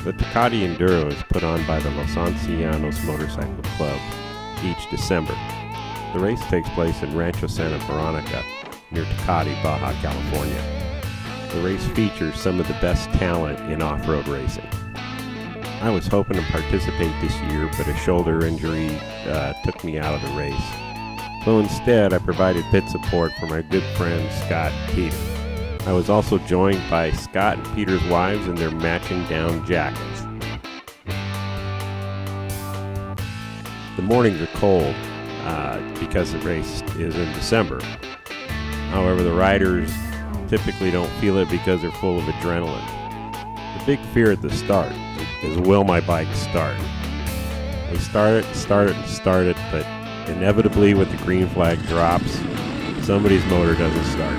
The Tecate Enduro is put on by the Los Ancianos Motorcycle Club each December. The race takes place in Rancho Santa Veronica near Tecate, Baja California. The race features some of the best talent in off-road racing. I was hoping to participate this year, but a shoulder injury took me out of the race. So instead, I provided pit support for my good friends Scott and Peter. I was also joined by Scott and Peter's wives in their matching down jackets. The mornings are cold because the race is in December. However, the riders typically don't feel it because they're full of adrenaline. The big fear at the start is, will my bike start? We start it, but inevitably when the green flag drops, somebody's motor doesn't start.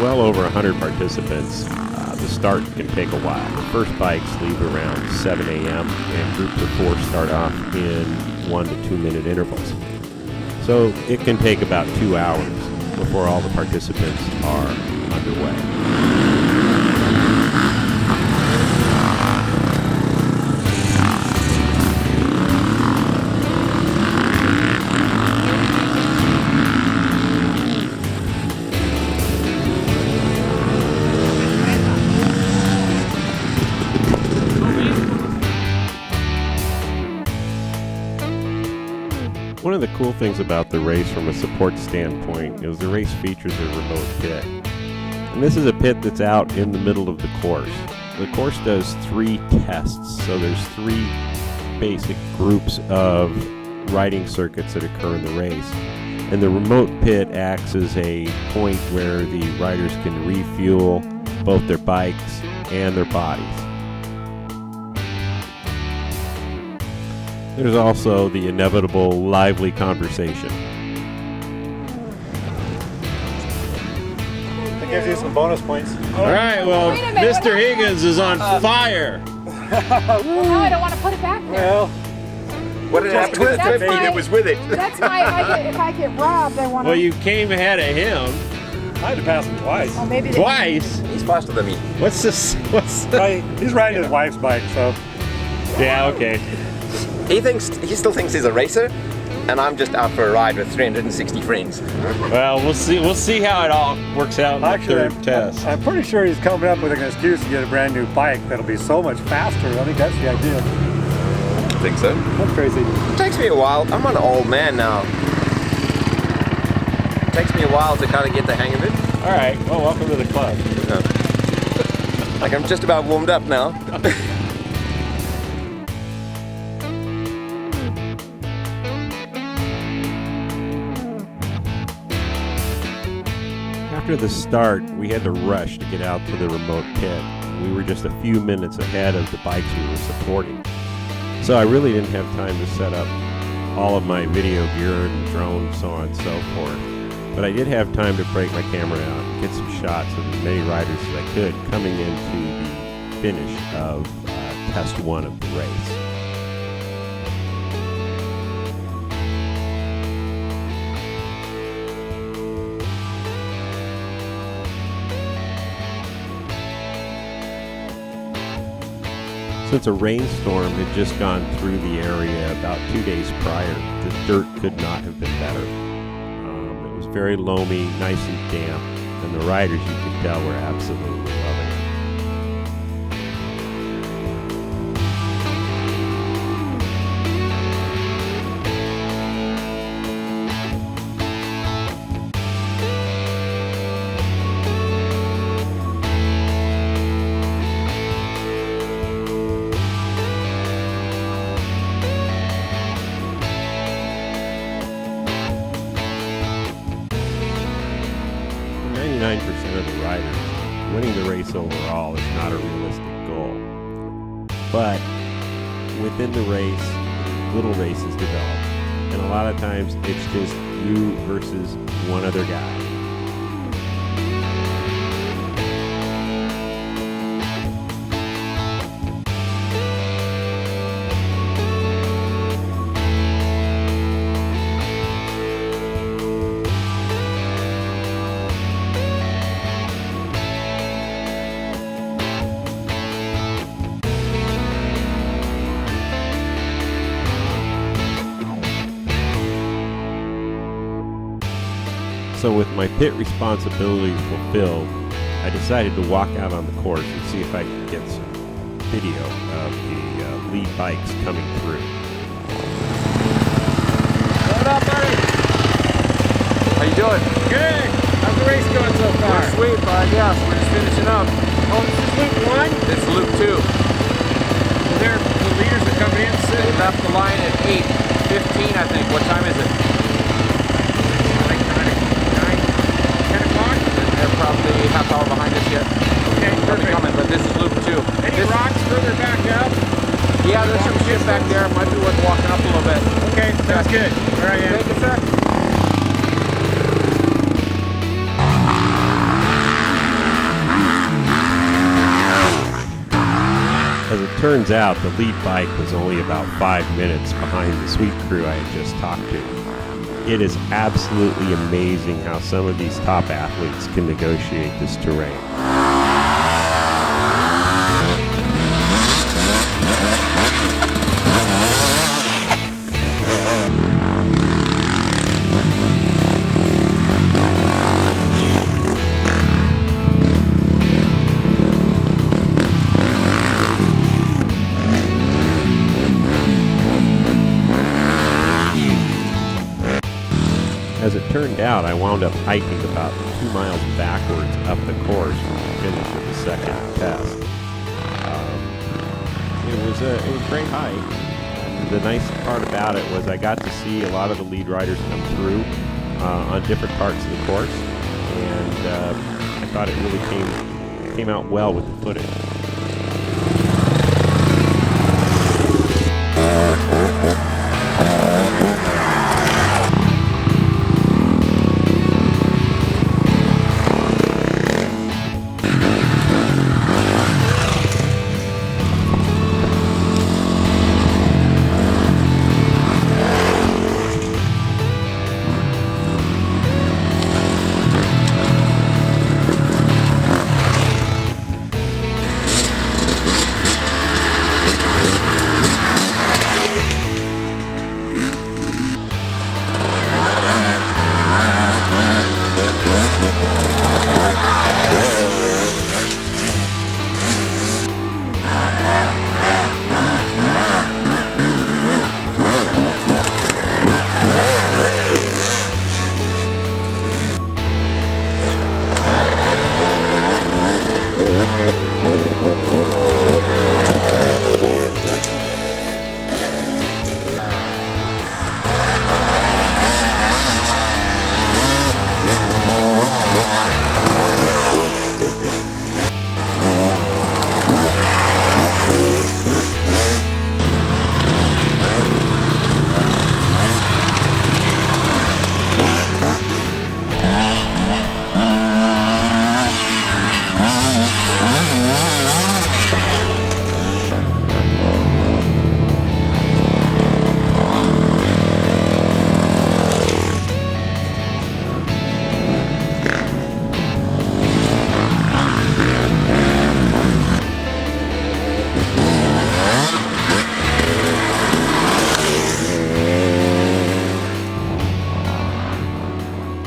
Well over 100 participants, the start can take a while. The first bikes leave around 7 a.m. and groups of 4 start off in 1 to 2 minute intervals. So it can take about 2 hours before all the participants are underway. One of the cool things about the race from a support standpoint is the race features a remote pit. And this is a pit that's out in the middle of the course. The course does 3 tests, so there's 3 basic groups of riding circuits that occur in the race. And the remote pit acts as a point where the riders can refuel both their bikes and their bodies. There's also the inevitable lively conversation. That gives you some bonus points. All right, well, Mr. Higgins is on fire. Well, now I don't want to put it back there. Well, what did happen to the baby that was with it? That's my, if I get robbed, I want to... Well, you came ahead of him. I had to pass him twice. Oh, maybe Twice? He's faster than me. What's this? He's riding his wife's bike, so... Yeah, okay. He still thinks he's a racer, and I'm just out for a ride with 360 friends. Well, we'll see how it all works out in the third test. I'm pretty sure he's coming up with an excuse to get a brand new bike that'll be so much faster. I think that's the idea. I think so. That's crazy. It takes me a while. I'm an old man now. It takes me a while to kind of get the hang of it. All right, well, welcome to the club. Yeah. Like I'm just about warmed up now. After the start, we had to rush to get out to the remote pit. We were just a few minutes ahead of the bikes we were supporting. So I really didn't have time to set up all of my video gear and drone, so on and so forth. But I did have time to break my camera out and get some shots of as many riders as I could coming into the finish of test 1 of the race. Since a rainstorm had just gone through the area about 2 days prior, the dirt could not have been better. It was very loamy, nice and damp, and the riders, you could tell, were absolutely loving it. 99% of the riders, winning the race overall is not a realistic goal. But within the race, little races develop. and a lot of times it's just you versus one other guy. So with my pit responsibilities fulfilled, I decided to walk out on the course and see if I could get some video of the lead bikes coming through. What up, buddy? How you doing? Good. How's the race going so far? We're sweet, bud. Yes, we're just finishing up. Oh, this is loop 1? This is loop 2. Well, there, the leaders are coming in soon. They left the line at 8:15, I think. What time is it? Like 9, 10 o'clock? They're probably a half hour behind us yet. Okay, They're perfect. coming, but this is loop 2. Any rocks further back up? Yeah, there's some shit back there. Might be worth walking up a little bit. Okay, sounds good. All right, Thank you, sir. As it turns out, the lead bike was only about 5 minutes behind the sweet crew I had just talked to. It is absolutely amazing how some of these top athletes can negotiate this terrain. As it turned out, I wound up hiking about 2 miles backwards up the course to finish with the second test. It was a great hike. And the nice part about it was I got to see a lot of the lead riders come through on different parts of the course, and I thought it really came out well with the footage.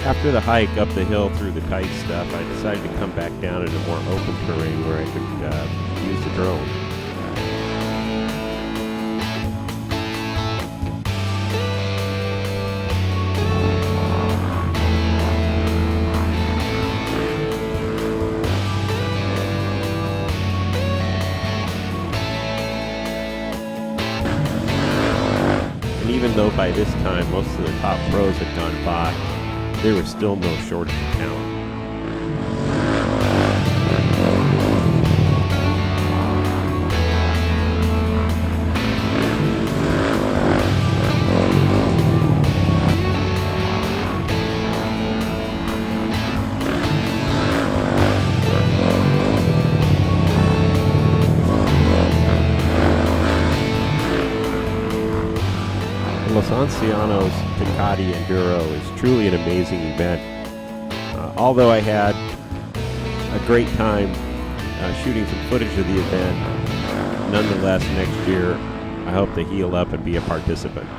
After the hike up the hill through the tight stuff, I decided to come back down into more open terrain where I could use the drone. And even though by this time most of the top pros had gone by, there was still no shortage of talent. Anciano's Tecate Enduro is truly an amazing event. Although I had a great time shooting some footage of the event, nonetheless, next year I hope to heal up and be a participant.